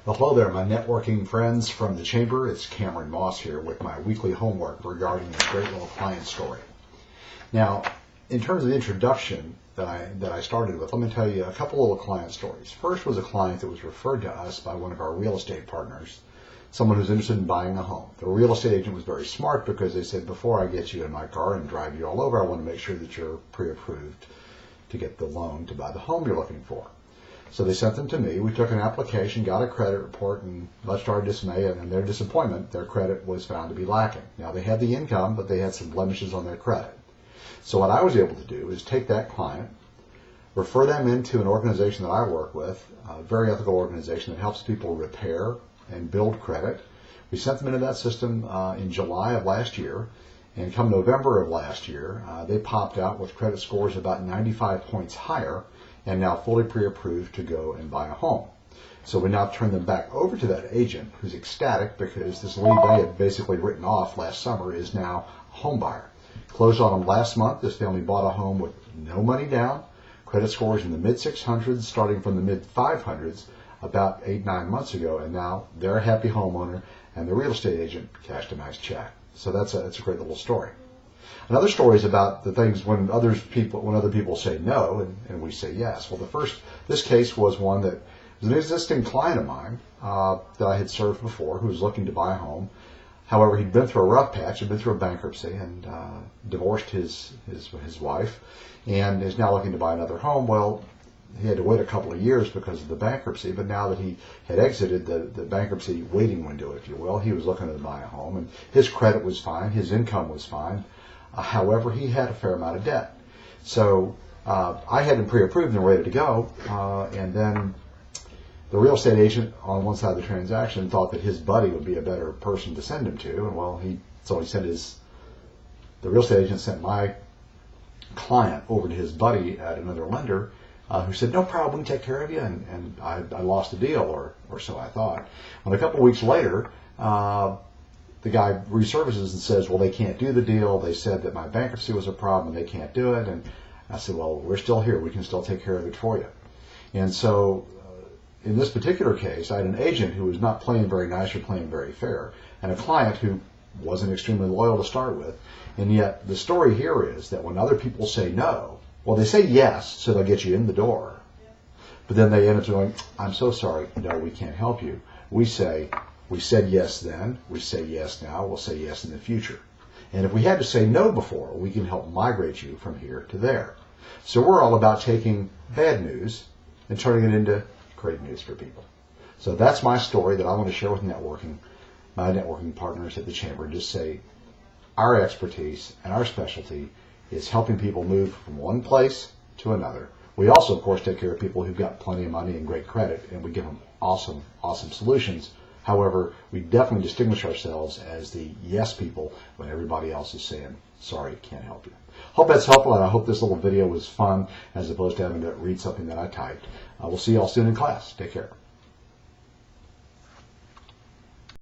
Well, hello there, my networking friends from the Chamber. It's Cameron Moss here with my weekly homework regarding this great little client story. Now, in terms of the introduction that I started with, let me tell you a couple little client stories. First was a client that was referred to us by one of our real estate partners, someone who's interested in buying a home. The real estate agent was very smart because they said, before I get you in my car and drive you all over, I want to make sure that you're pre-approved to get the loan to buy the home you're looking for. So they sent them to me. We took an application, got a credit report, and much to our dismay and their disappointment, their credit was found to be lacking. Now, they had the income, but they had some blemishes on their credit. So what I was able to do is take that client, refer them into an organization that I work with, a very ethical organization that helps people repair and build credit. We sent them into that system in July of last year, and come November of last year, they popped out with credit scores about 95 points higher, and now fully pre-approved to go and buy a home. So we now turn them back over to that agent who's ecstatic because this lead they had basically written off last summer is now a home buyer. Closed on them last month. This family bought a home with no money down, credit scores in the mid-600s, starting from the mid-500s about 8-9 months ago, and now they're a happy homeowner, and the real estate agent cashed a nice check. So that's a great little story. Another story is about the things when other people say no and we say yes. Well, this case was one that was an existing client of mine that I had served before who was looking to buy a home. However, he'd been through a rough patch, had been through a bankruptcy and divorced his wife and is now looking to buy another home. Well, he had to wait a couple of years because of the bankruptcy, but now that he had exited the bankruptcy waiting window, if you will, he was looking to buy a home, and his credit was fine, his income was fine. However, he had a fair amount of debt. So I had him pre-approved and ready to go, and then the real estate agent on one side of the transaction thought that his buddy would be a better person to send him to, and well, the real estate agent sent my client over to his buddy at another lender, who said, no problem, we can take care of you, and I lost the deal, or so I thought. When a couple of weeks later, the guy resurfaces and says, well, they can't do the deal. They said that my bankruptcy was a problem and they can't do it. And I said, well, we're still here. We can still take care of it for you. And so in this particular case, I had an agent who was not playing very nice or playing very fair, and a client who wasn't extremely loyal to start with. And yet the story here is that when other people say no, well, they say yes, so they'll get you in the door. But then they end up going, I'm so sorry, no, we can't help you. We say, we said yes then, we say yes now, we'll say yes in the future. And if we had to say no before, we can help migrate you from here to there. So we're all about taking bad news and turning it into great news for people. So that's my story that I want to share with my networking partners at the Chamber, and just say our expertise and our specialty is helping people move from one place to another. We also, of course, take care of people who've got plenty of money and great credit, and we give them awesome solutions. However, we definitely distinguish ourselves as the yes people when everybody else is saying, sorry, can't help you. Hope that's helpful, and I hope this little video was fun as opposed to having to read something that I typed. We'll see you all soon in class. Take care.